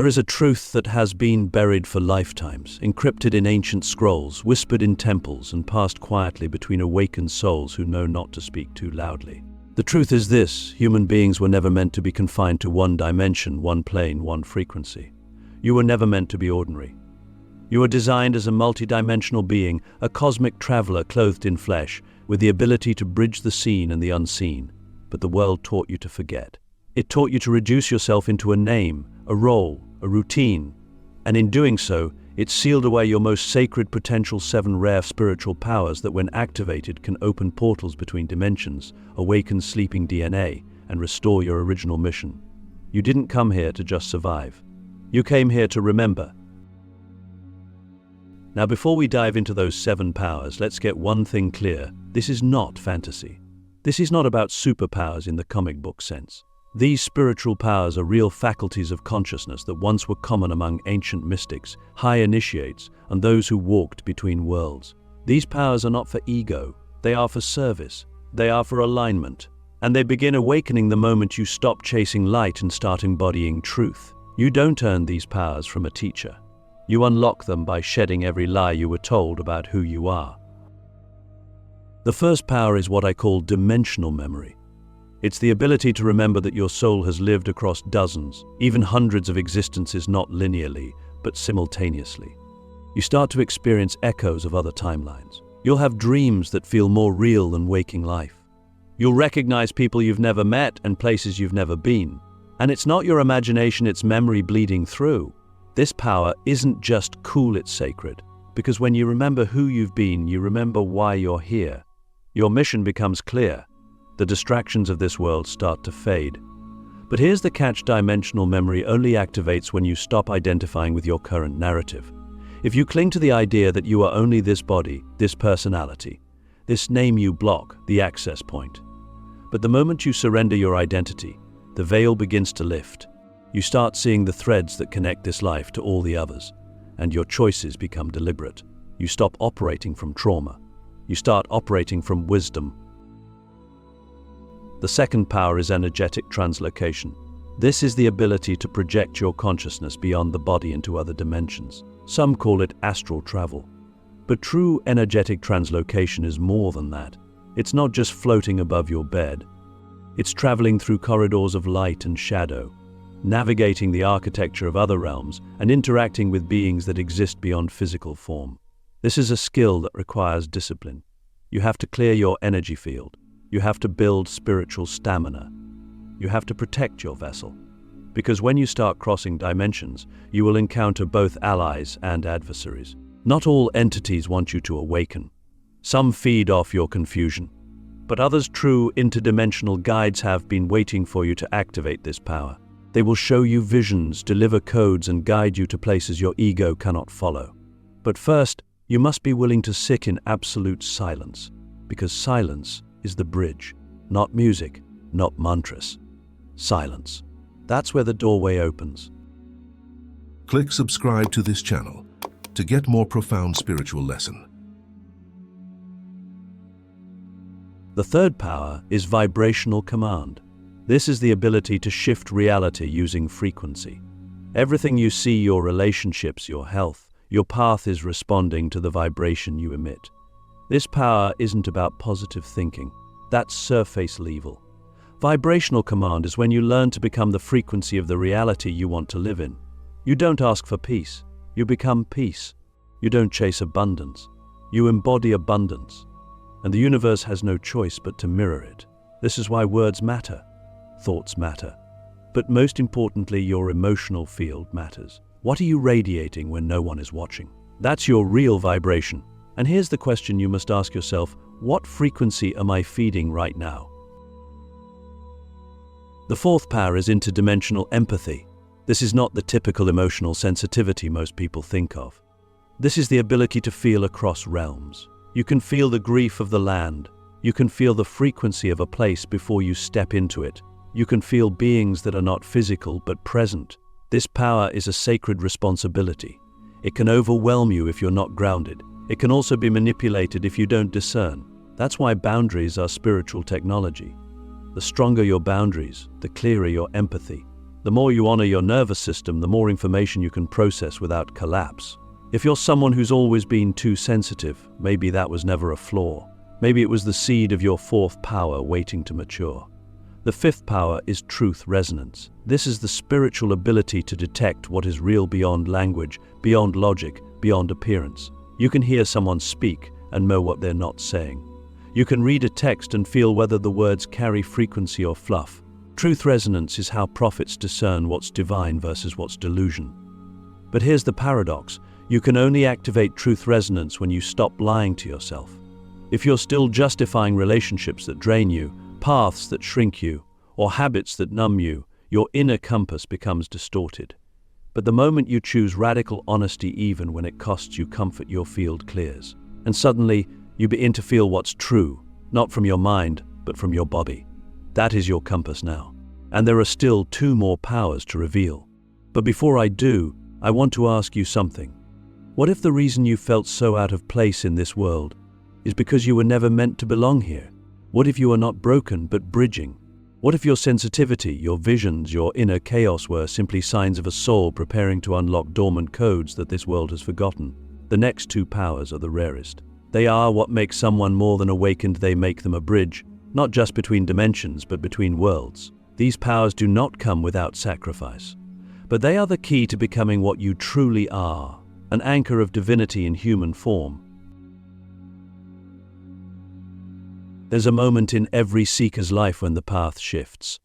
There is a truth that has been buried for lifetimes, encrypted in ancient scrolls, whispered in temples, and passed quietly between awakened souls who know not to speak too loudly. The truth is this: human beings were never meant to be confined to one dimension, one plane, one frequency. You were never meant to be ordinary. You were designed as a multidimensional being, a cosmic traveler clothed in flesh, with the ability to bridge the seen and the unseen. But the world taught you to forget. It taught you to reduce yourself into a name, a role, a routine, and in doing so, it sealed away your most sacred potential, 7 rare spiritual powers that when activated can open portals between dimensions, awaken sleeping DNA, and restore your original mission. You didn't come here to just survive. You came here to remember. Now, before we dive into those 7 powers, let's get one thing clear. This is not fantasy. This is not about superpowers in the comic book sense. These spiritual powers are real faculties of consciousness that once were common among ancient mystics, high initiates, and those who walked between worlds. These powers are not for ego. They are for service. They are for alignment. And they begin awakening the moment you stop chasing light and start embodying truth. You don't earn these powers from a teacher. You unlock them by shedding every lie you were told about who you are. The first power is what I call dimensional memory. It's the ability to remember that your soul has lived across dozens, even hundreds of existences, not linearly, but simultaneously. You start to experience echoes of other timelines. You'll have dreams that feel more real than waking life. You'll recognize people you've never met and places you've never been. And it's not your imagination, it's memory bleeding through. This power isn't just cool, it's sacred. Because when you remember who you've been, you remember why you're here. Your mission becomes clear. The distractions of this world start to fade. But here's the catch: dimensional memory only activates when you stop identifying with your current narrative. If you cling to the idea that you are only this body, this personality, this name, you block the access point. But the moment you surrender your identity, the veil begins to lift. You start seeing the threads that connect this life to all the others, and your choices become deliberate. You stop operating from trauma. You start operating from wisdom. The second power is energetic translocation. This is the ability to project your consciousness beyond the body into other dimensions. Some call it astral travel. But true energetic translocation is more than that. It's not just floating above your bed. It's traveling through corridors of light and shadow, navigating the architecture of other realms and interacting with beings that exist beyond physical form. This is a skill that requires discipline. You have to clear your energy field. You have to build spiritual stamina. You have to protect your vessel. Because when you start crossing dimensions, you will encounter both allies and adversaries. Not all entities want you to awaken. Some feed off your confusion. But others, true interdimensional guides, have been waiting for you to activate this power. They will show you visions, deliver codes, and guide you to places your ego cannot follow. But first, you must be willing to sit in absolute silence. Because silence is the bridge. Not music, not mantras. Silence. That's where the doorway opens. Click subscribe to this channel to get more profound spiritual lesson. The third power is vibrational command. This is the ability to shift reality using frequency. Everything you see, your relationships, your health, your path, is responding to the vibration you emit. This power isn't about positive thinking. That's surface level. Vibrational command is when you learn to become the frequency of the reality you want to live in. You don't ask for peace. You become peace. You don't chase abundance. You embody abundance. And the universe has no choice but to mirror it. This is why words matter. Thoughts matter. But most importantly, your emotional field matters. What are you radiating when no one is watching? That's your real vibration. And here's the question you must ask yourself: what frequency am I feeding right now? The fourth power is interdimensional empathy. This is not the typical emotional sensitivity most people think of. This is the ability to feel across realms. You can feel the grief of the land. You can feel the frequency of a place before you step into it. You can feel beings that are not physical but present. This power is a sacred responsibility. It can overwhelm you if you're not grounded. It can also be manipulated if you don't discern. That's why boundaries are spiritual technology. The stronger your boundaries, the clearer your empathy. The more you honor your nervous system, the more information you can process without collapse. If you're someone who's always been too sensitive, maybe that was never a flaw. Maybe it was the seed of your fourth power waiting to mature. The fifth power is truth resonance. This is the spiritual ability to detect what is real beyond language, beyond logic, beyond appearance. You can hear someone speak and know what they're not saying. You can read a text and feel whether the words carry frequency or fluff. Truth resonance is how prophets discern what's divine versus what's delusion. But here's the paradox. You can only activate truth resonance when you stop lying to yourself. If you're still justifying relationships that drain you, paths that shrink you, or habits that numb you, your inner compass becomes distorted. But the moment you choose radical honesty, even when it costs you comfort, your field clears. And suddenly, you begin to feel what's true, not from your mind, but from your body. That is your compass now. And there are still 2 more powers to reveal. But before I do, I want to ask you something. What if the reason you felt so out of place in this world is because you were never meant to belong here? What if you are not broken, but bridging? What if your sensitivity, your visions, your inner chaos were simply signs of a soul preparing to unlock dormant codes that this world has forgotten? The next 2 powers are the rarest. They are what makes someone more than awakened. They make them a bridge, not just between dimensions, but between worlds. These powers do not come without sacrifice, but they are the key to becoming what you truly are, an anchor of divinity in human form. There's a moment in every seeker's life when the path shifts.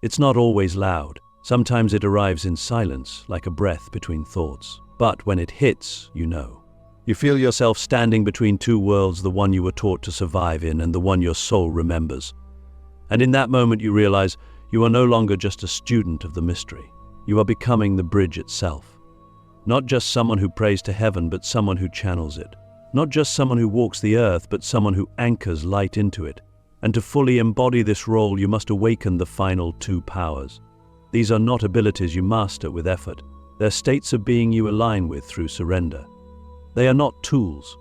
It's not always loud. Sometimes it arrives in silence, like a breath between thoughts. But when it hits, you know. You feel yourself standing between 2 worlds, the one you were taught to survive in and the one your soul remembers. And in that moment you realize you are no longer just a student of the mystery. You are becoming the bridge itself. Not just someone who prays to heaven, but someone who channels it. Not just someone who walks the earth, but someone who anchors light into it. And to fully embody this role, you must awaken the final 2 powers. These are not abilities you master with effort. They're states of being you align with through surrender. They are not tools.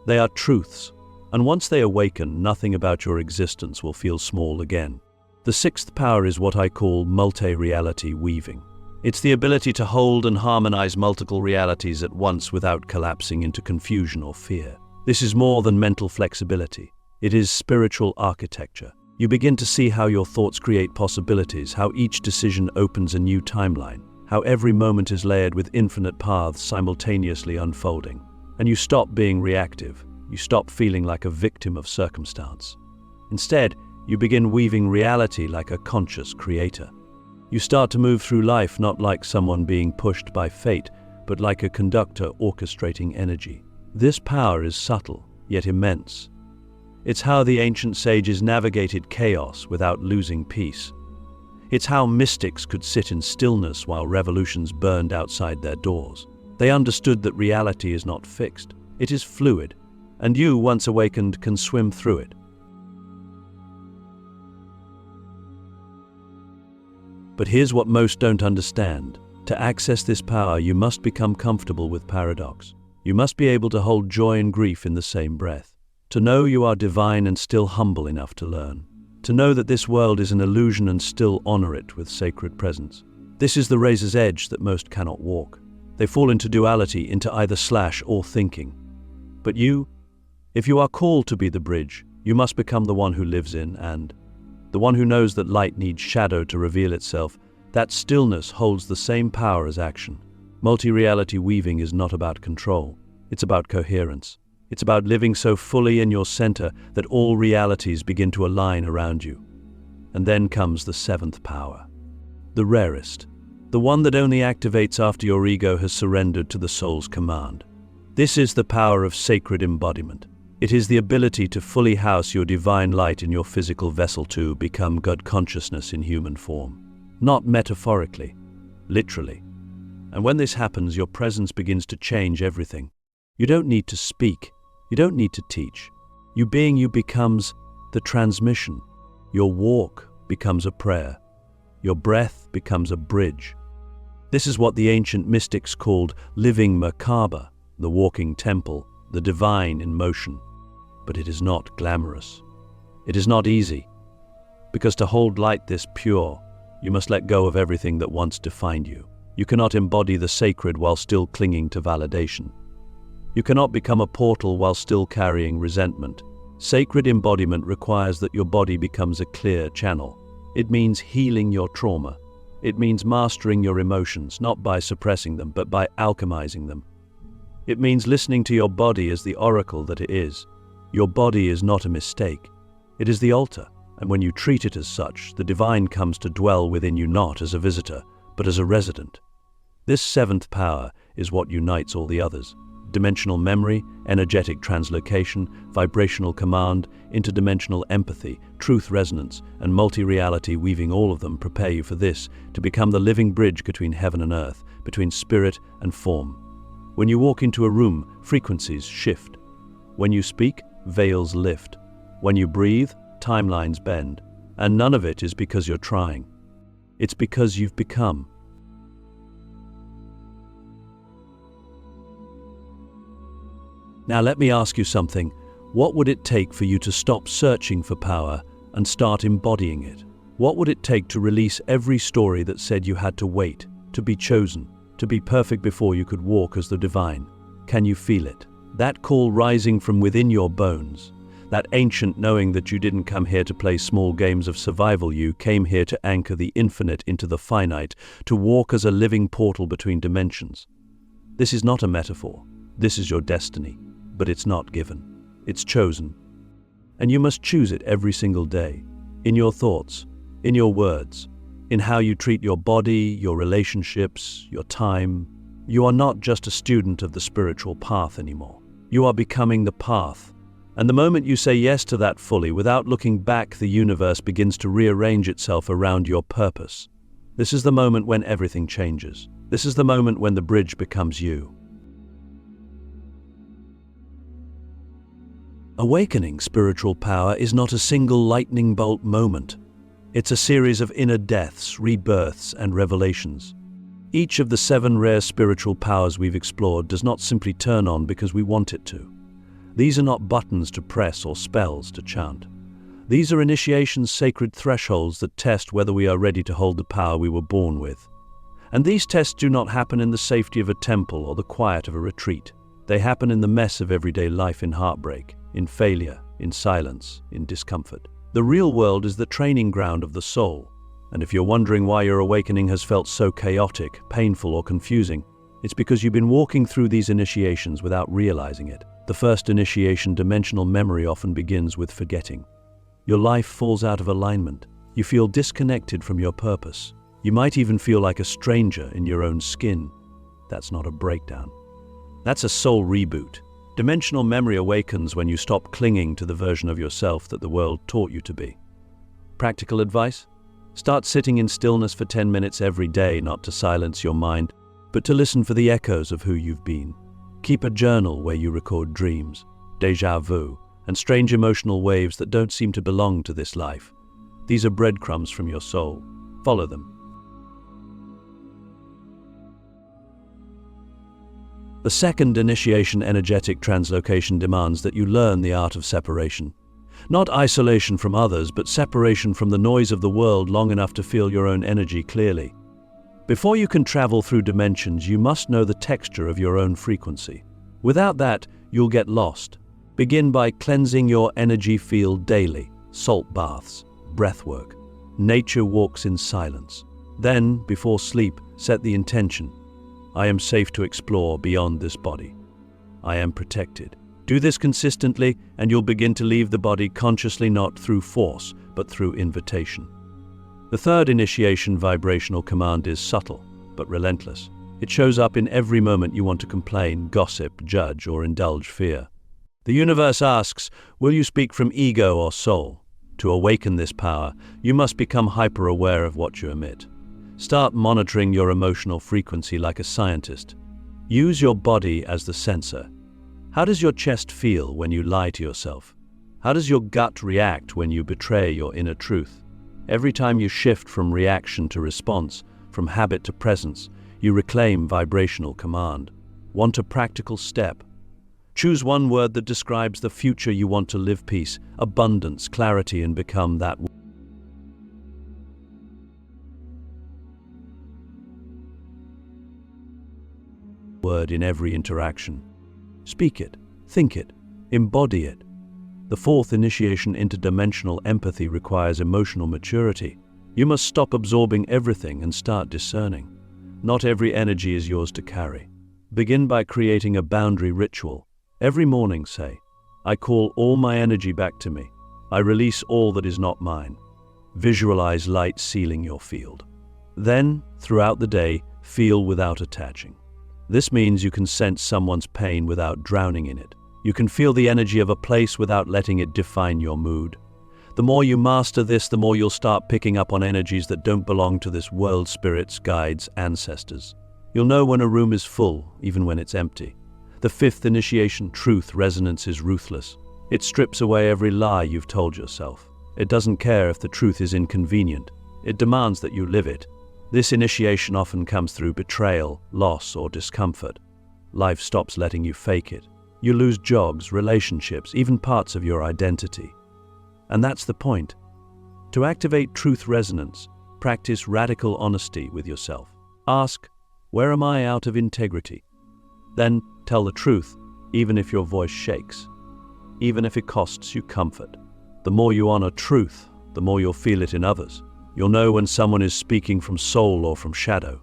They are truths. And once they awaken, nothing about your existence will feel small again. The 6th power is what I call multi-reality weaving. It's the ability to hold and harmonize multiple realities at once without collapsing into confusion or fear. This is more than mental flexibility. It is spiritual architecture. You begin to see how your thoughts create possibilities, how each decision opens a new timeline, how every moment is layered with infinite paths simultaneously unfolding. And you stop being reactive. You stop feeling like a victim of circumstance. Instead, you begin weaving reality like a conscious creator. You start to move through life not like someone being pushed by fate, but like a conductor orchestrating energy. This power is subtle, yet immense. It's how the ancient sages navigated chaos without losing peace. It's how mystics could sit in stillness while revolutions burned outside their doors. They understood that reality is not fixed. It is fluid, and you, once awakened, can swim through it. But here's what most don't understand. To access this power, you must become comfortable with paradox. You must be able to hold joy and grief in the same breath. To know you are divine and still humble enough to learn. To know that this world is an illusion and still honor it with sacred presence. This is the razor's edge that most cannot walk. They fall into duality, into either slash or thinking. But you, if you are called to be the bridge, you must become the one who lives in and the one who knows that light needs shadow to reveal itself. That stillness holds the same power as action. Multi-reality weaving is not about control. It's about coherence. It's about living so fully in your center that all realities begin to align around you. And then comes the 7th power. The rarest. The one that only activates after your ego has surrendered to the soul's command. This is the power of sacred embodiment. It is the ability to fully house your divine light in your physical vessel, to become God consciousness in human form. Not metaphorically, literally. And when this happens, your presence begins to change everything. You don't need to speak. You don't need to teach. You becomes the transmission. Your walk becomes a prayer. Your breath becomes a bridge. This is what the ancient mystics called living Merkaba, the walking temple, the divine in motion. But it is not glamorous. It is not easy. Because to hold light this pure, You must let go of everything that once defined you. You cannot embody the sacred while still clinging to validation. You cannot become a portal while still carrying resentment. Sacred embodiment requires that your body becomes a clear channel. It means healing your trauma. It means mastering your emotions, not by suppressing them, but by alchemizing them. It means listening to your body as the oracle that it is. Your body is not a mistake. It is the altar, and when you treat it as such, the divine comes to dwell within you not as a visitor, but as a resident. This seventh power is what unites all the others. Dimensional memory, energetic translocation, vibrational command, interdimensional empathy, truth resonance, and multi-reality, weaving all of them prepare you for this, to become the living bridge between heaven and earth, between spirit and form. When you walk into a room, frequencies shift. When you speak, veils lift. When you breathe, timelines bend. And none of it is because you're trying. It's because you've become. Now let me ask you something. What would it take for you to stop searching for power and start embodying it? What would it take to release every story that said you had to wait, to be chosen, to be perfect before you could walk as the divine? Can you feel it? That call rising from within your bones, that ancient knowing that you didn't come here to play small games of survival, you came here to anchor the infinite into the finite, to walk as a living portal between dimensions. This is not a metaphor. This is your destiny. But it's not given. It's chosen. And you must choose it every single day, in your thoughts, in your words, in how you treat your body, your relationships, your time. You are not just a student of the spiritual path anymore. You are becoming the path. And the moment you say yes to that fully, without looking back, the universe begins to rearrange itself around your purpose. This is the moment when everything changes. This is the moment when the bridge becomes you. Awakening spiritual power is not a single lightning bolt moment. It's a series of inner deaths, rebirths, and revelations. Each of the 7 rare spiritual powers we've explored does not simply turn on because we want it to. These are not buttons to press or spells to chant. These are initiation's sacred thresholds that test whether we are ready to hold the power we were born with. And these tests do not happen in the safety of a temple or the quiet of a retreat. They happen in the mess of everyday life, in heartbreak, in failure, in silence, in discomfort. The real world is the training ground of the soul. And if you're wondering why your awakening has felt so chaotic, painful, or confusing, it's because you've been walking through these initiations without realizing it. The first initiation, dimensional memory, often begins with forgetting. Your life falls out of alignment. You feel disconnected from your purpose. You might even feel like a stranger in your own skin. That's not a breakdown. That's a soul reboot. Dimensional memory awakens when you stop clinging to the version of yourself that the world taught you to be. Practical advice? Start sitting in stillness for 10 minutes every day, not to silence your mind, but to listen for the echoes of who you've been. Keep a journal where you record dreams, déjà vu, and strange emotional waves that don't seem to belong to this life. These are breadcrumbs from your soul. Follow them. The second initiation, energetic translocation, demands that you learn the art of separation. Not isolation from others, but separation from the noise of the world long enough to feel your own energy clearly. Before you can travel through dimensions, you must know the texture of your own frequency. Without that, you'll get lost. Begin by cleansing your energy field daily. Salt baths, breath work. Nature walks in silence. Then, before sleep, set the intention. I am safe to explore beyond this body. I am protected. Do this consistently, and you'll begin to leave the body consciously, not through force, but through invitation. The third initiation, vibrational command, is subtle, but relentless. It shows up in every moment you want to complain, gossip, judge, or indulge fear. The universe asks, will you speak from ego or soul? To awaken this power, you must become hyper-aware of what you emit. Start monitoring your emotional frequency like a scientist. Use your body as the sensor. How does your chest feel when you lie to yourself? How does your gut react when you betray your inner truth? Every time you shift from reaction to response, from habit to presence, you reclaim vibrational command. Want a practical step? Choose one word that describes the future you want to live: peace, abundance, clarity, and become that. word in every interaction. Speak it, think it, embody it. The fourth initiation, interdimensional empathy, requires emotional maturity. You must stop absorbing everything and start discerning. Not every energy is yours to carry. Begin by creating a boundary ritual. Every morning say, I call all my energy back to me. I release all that is not mine. Visualize light sealing your field. Then, throughout the day, feel without attaching. This means you can sense someone's pain without drowning in it. You can feel the energy of a place without letting it define your mood. The more you master this, the more you'll start picking up on energies that don't belong to this world: spirits, guides, ancestors. You'll know when a room is full, even when it's empty. The fifth initiation, truth resonance, is ruthless. It strips away every lie you've told yourself. It doesn't care if the truth is inconvenient. It demands that you live it. This initiation often comes through betrayal, loss, or discomfort. Life stops letting you fake it. You lose jobs, relationships, even parts of your identity. And that's the point. To activate truth resonance, practice radical honesty with yourself. Ask, where am I out of integrity? Then tell the truth, even if your voice shakes, even if it costs you comfort. The more you honor truth, the more you'll feel it in others. You'll know when someone is speaking from soul or from shadow.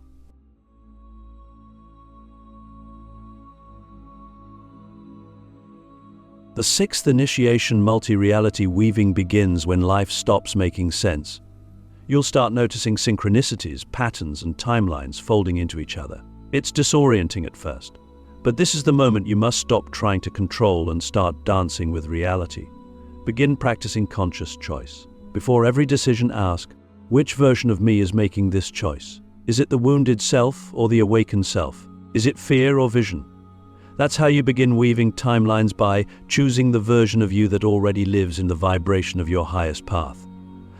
The sixth initiation, multi-reality weaving, begins when life stops making sense. You'll start noticing synchronicities, patterns, and timelines folding into each other. It's disorienting at first, but this is the moment you must stop trying to control and start dancing with reality. Begin practicing conscious choice. Before every decision, ask, which version of me is making this choice? Is it the wounded self or the awakened self? Is it fear or vision? That's how you begin weaving timelines, by choosing the version of you that already lives in the vibration of your highest path.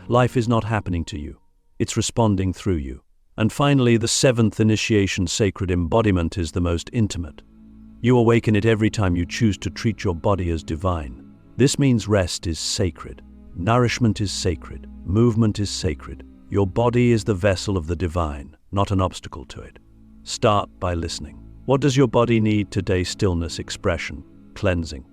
Life is not happening to you. It's responding through you. And finally, the seventh initiation, sacred embodiment, is the most intimate. You awaken it every time you choose to treat your body as divine. This means rest is sacred. Nourishment is sacred. Movement is sacred. Your body is the vessel of the divine, not an obstacle to it. Start by listening. What does your body need today? Stillness, expression, cleansing.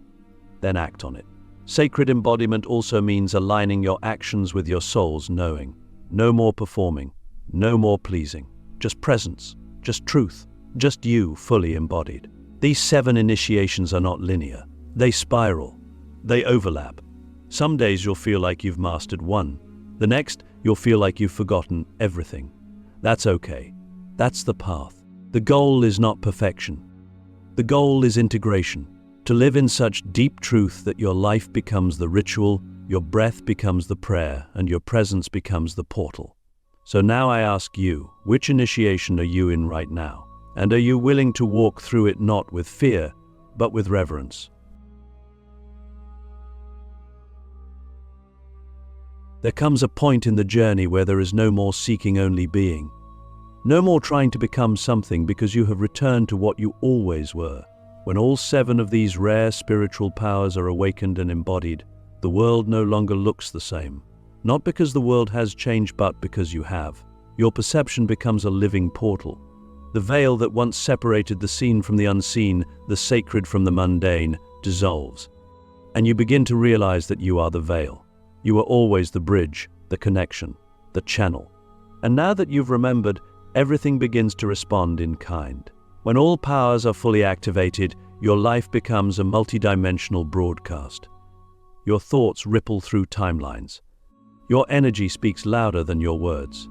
Then act on it. Sacred embodiment also means aligning your actions with your soul's knowing. No more performing, no more pleasing. Just presence, just truth, just you fully embodied. These 7 initiations are not linear. They spiral. They overlap. Some days you'll feel like you've mastered one. The next, you'll feel like you've forgotten everything. That's okay. That's the path. The goal is not perfection. The goal is integration. To live in such deep truth that your life becomes the ritual, your breath becomes the prayer, and your presence becomes the portal. So now I ask you, which initiation are you in right now? And are you willing to walk through it not with fear, but with reverence? There comes a point in the journey where there is no more seeking, only being. No more trying to become something, because you have returned to what you always were. When all 7 of these rare spiritual powers are awakened and embodied, the world no longer looks the same. Not because the world has changed, but because you have. Your perception becomes a living portal. The veil that once separated the seen from the unseen, the sacred from the mundane, dissolves. And you begin to realize that you are the veil. You are always the bridge, the connection, the channel. And now that you've remembered, everything begins to respond in kind. When all powers are fully activated, your life becomes a multidimensional broadcast. Your thoughts ripple through timelines. Your energy speaks louder than your words.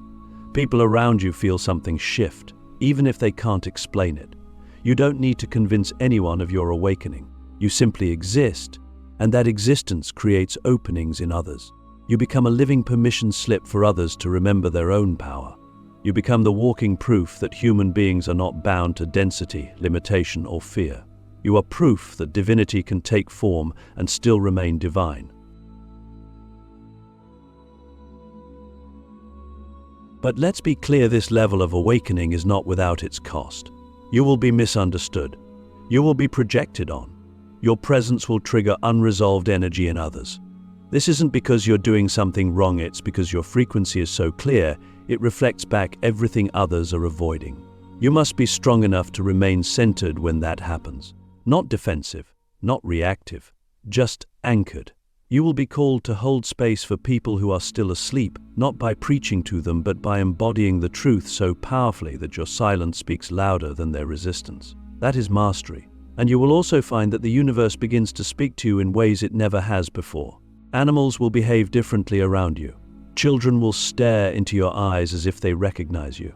People around you feel something shift, even if they can't explain it. You don't need to convince anyone of your awakening. You simply exist, and that existence creates openings in others. You become a living permission slip for others to remember their own power. You become the walking proof that human beings are not bound to density, limitation, or fear. You are proof that divinity can take form and still remain divine. But let's be clear, this level of awakening is not without its cost. You will be misunderstood. You will be projected on. Your presence will trigger unresolved energy in others. This isn't because you're doing something wrong, it's because your frequency is so clear, it reflects back everything others are avoiding. You must be strong enough to remain centered when that happens. Not defensive, not reactive, just anchored. You will be called to hold space for people who are still asleep, not by preaching to them, but by embodying the truth so powerfully that your silence speaks louder than their resistance. That is mastery. And you will also find that the universe begins to speak to you in ways it never has before. Animals will behave differently around you. Children will stare into your eyes as if they recognize you.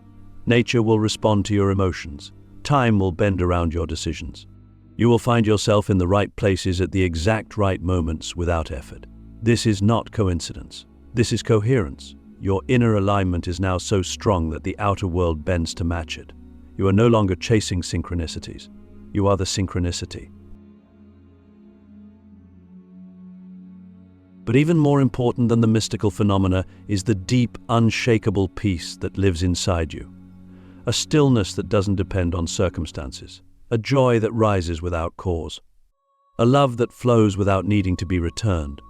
Nature will respond to your emotions. Time will bend around your decisions. You will find yourself in the right places at the exact right moments without effort. This is not coincidence. This is coherence. Your inner alignment is now so strong that the outer world bends to match it. You are no longer chasing synchronicities. You are the synchronicity. But even more important than the mystical phenomena is the deep, unshakable peace that lives inside you. A stillness that doesn't depend on circumstances. A joy that rises without cause. A love that flows without needing to be returned.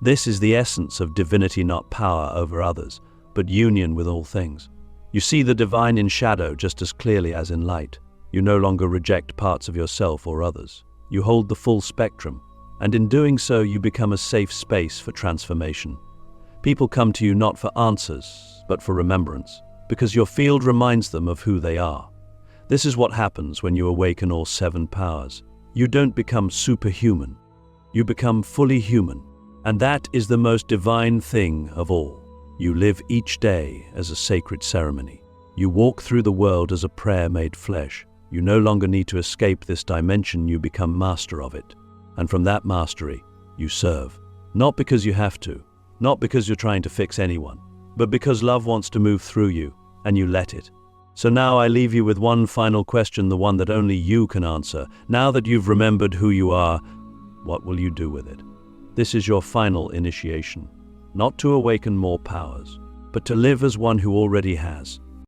This is the essence of divinity, not power over others, but union with all things. You see the divine in shadow just as clearly as in light. You no longer reject parts of yourself or others. You hold the full spectrum, and in doing so you become a safe space for transformation. People come to you not for answers, but for remembrance, because your field reminds them of who they are. This is what happens when you awaken all 7 powers. You don't become superhuman. You become fully human. And that is the most divine thing of all. You live each day as a sacred ceremony. You walk through the world as a prayer made flesh. You no longer need to escape this dimension, you become master of it. And from that mastery, you serve. Not because you have to, not because you're trying to fix anyone, but because love wants to move through you, and you let it. So now I leave you with one final question, the one that only you can answer. Now that you've remembered who you are, what will you do with it? This is your final initiation, not to awaken more powers, but to live as one who already has.